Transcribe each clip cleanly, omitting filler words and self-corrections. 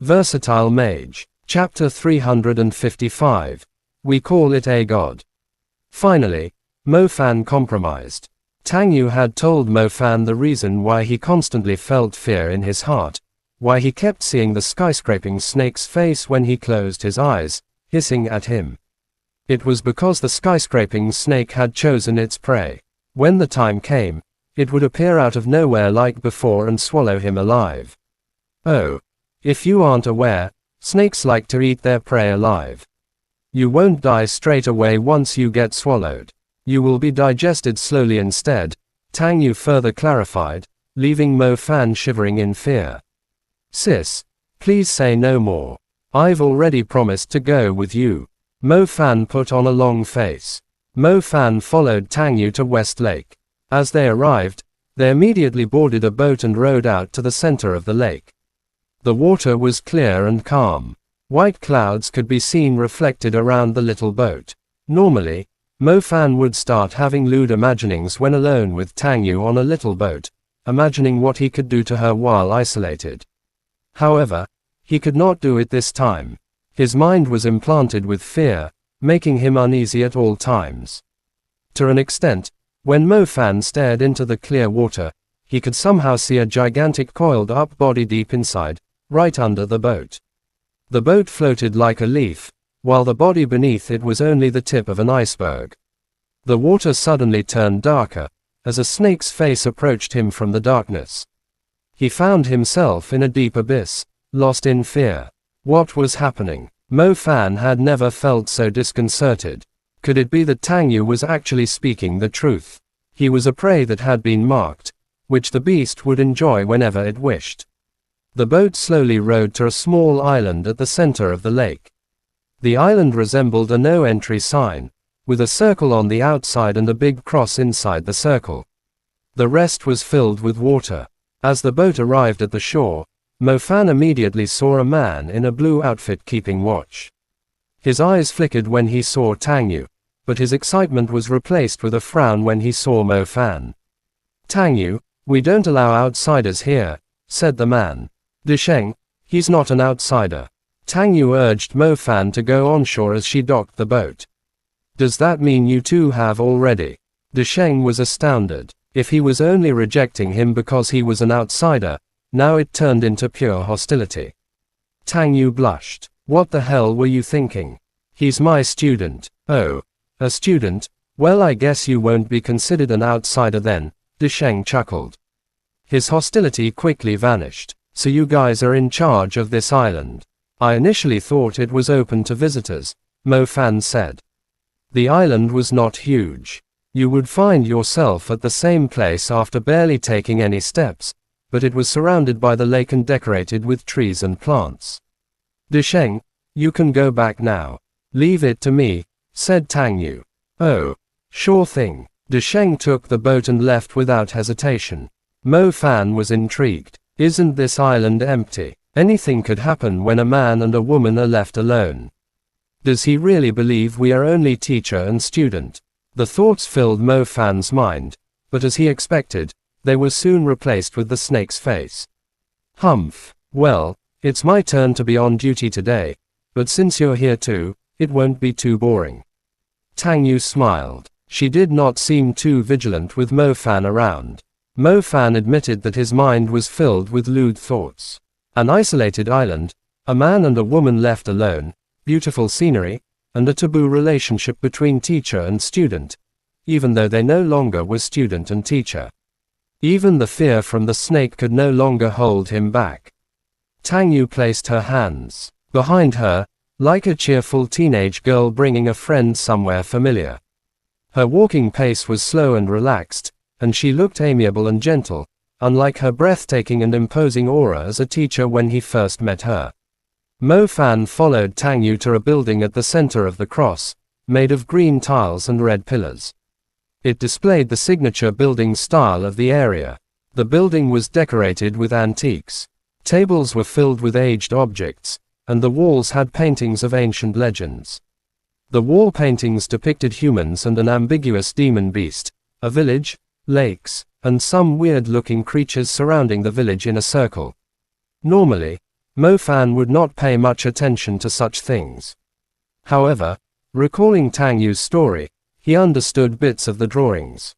Versatile Mage. Chapter 355. We call it a god. Finally, Mo Fan compromised. Tang Yu had told Mo Fan the reason why he constantly felt fear in his heart, why he kept seeing the skyscraping snake's face when he closed his eyes, hissing at him. It was because the skyscraping snake had chosen its prey. When the time came, it would appear out of nowhere like before and swallow him alive. Oh. If you aren't aware, snakes like to eat their prey alive. You won't die straight away once you get swallowed. You will be digested slowly instead, Tang Yu further clarified, leaving Mo Fan shivering in fear. Sis, please say no more. I've already promised to go with you. Mo Fan put on a long face. Mo Fan followed Tang Yu to West Lake. As they arrived, they immediately boarded a boat and rowed out to the center of the lake. The water was clear and calm. White clouds could be seen reflected around the little boat. Normally, Mo Fan would start having lewd imaginings when alone with Tang Yu on a little boat, imagining what he could do to her while isolated. However, he could not do it this time. His mind was implanted with fear, making him uneasy at all times. To an extent, when Mo Fan stared into the clear water, he could somehow see a gigantic coiled-up body deep inside, right under the boat. The boat floated like a leaf, while the body beneath it was only the tip of an iceberg. The water suddenly turned darker, as a snake's face approached him from the darkness. He found himself in a deep abyss, lost in fear. What was happening? Mo Fan had never felt so disconcerted. Could it be that Tang Yu was actually speaking the truth? He was a prey that had been marked, which the beast would enjoy whenever it wished. The boat slowly rowed to a small island at the center of the lake. The island resembled a no-entry sign, with a circle on the outside and a big cross inside the circle. The rest was filled with water. As the boat arrived at the shore, Mo Fan immediately saw a man in a blue outfit keeping watch. His eyes flickered when he saw Tang Yu, but his excitement was replaced with a frown when he saw Mo Fan. Tang Yu, we don't allow outsiders here, said the man. Disheng, he's not an outsider. Tang Yu urged Mo Fan to go onshore as she docked the boat. Does that mean you two have already? Disheng was astounded. If he was only rejecting him because he was an outsider, now it turned into pure hostility. Tang Yu blushed. What the hell were you thinking? He's my student. Oh, a student? Well, I guess you won't be considered an outsider then, Disheng chuckled. His hostility quickly vanished. So you guys are in charge of this island. I initially thought it was open to visitors, Mo Fan said. The island was not huge. You would find yourself at the same place after barely taking any steps, but it was surrounded by the lake and decorated with trees and plants. Disheng, you can go back now. Leave it to me, said Tang Yu. Oh, sure thing. Disheng took the boat and left without hesitation. Mo Fan was intrigued. Isn't this island empty? Anything could happen when a man and a woman are left alone. Does he really believe we are only teacher and student? The thoughts filled Mo Fan's mind, but as he expected, they were soon replaced with the snake's face. Humph. Well, it's my turn to be on duty today, but since you're here too, it won't be too boring. Tang Yu smiled. She did not seem too vigilant with Mo Fan around. Mo Fan admitted that his mind was filled with lewd thoughts. An isolated island, a man and a woman left alone, beautiful scenery, and a taboo relationship between teacher and student, even though they no longer were student and teacher. Even the fear from the snake could no longer hold him back. Tang Yu placed her hands behind her, like a cheerful teenage girl bringing a friend somewhere familiar. Her walking pace was slow and relaxed, and she looked amiable and gentle, unlike her breathtaking and imposing aura as a teacher when he first met her. Mo Fan followed Tang Yu to a building at the center of the cross, made of green tiles and red pillars. It displayed the signature building style of the area. The building was decorated with antiques. Tables were filled with aged objects, and the walls had paintings of ancient legends. The wall paintings depicted humans and an ambiguous demon beast, a village, lakes, and some weird-looking creatures surrounding the village in a circle. Normally, Mo Fan would not pay much attention to such things. However, recalling Tang Yu's story, he understood bits of the drawings.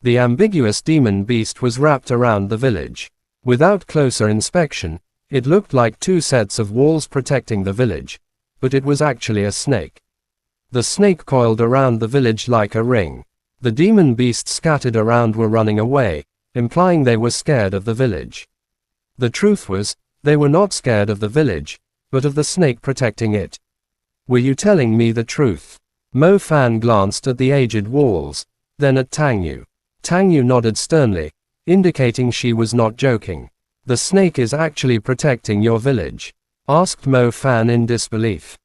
The ambiguous demon beast was wrapped around the village. Without closer inspection, it looked like two sets of walls protecting the village, but it was actually a snake. The snake coiled around the village like a ring. The demon beasts scattered around were running away, implying they were scared of the village. The truth was, they were not scared of the village, but of the snake protecting it. Were you telling me the truth? Mo Fan glanced at the aged walls, then at Tang Yu. Tang Yu nodded sternly, indicating she was not joking. The snake is actually protecting your village? Asked Mo Fan in disbelief.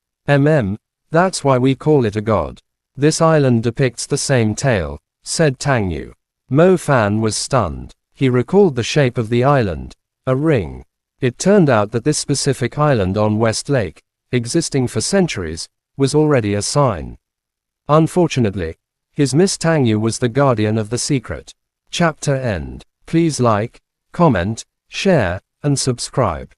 That's why we call it a god. This island depicts the same tale, said Tang Yu. Mo Fan was stunned. He recalled the shape of the island, a ring. It turned out that this specific island on West Lake, existing for centuries, was already a sign. Unfortunately, his Miss Tang Yu was the guardian of the secret. Chapter end. Please like, comment, share, and subscribe.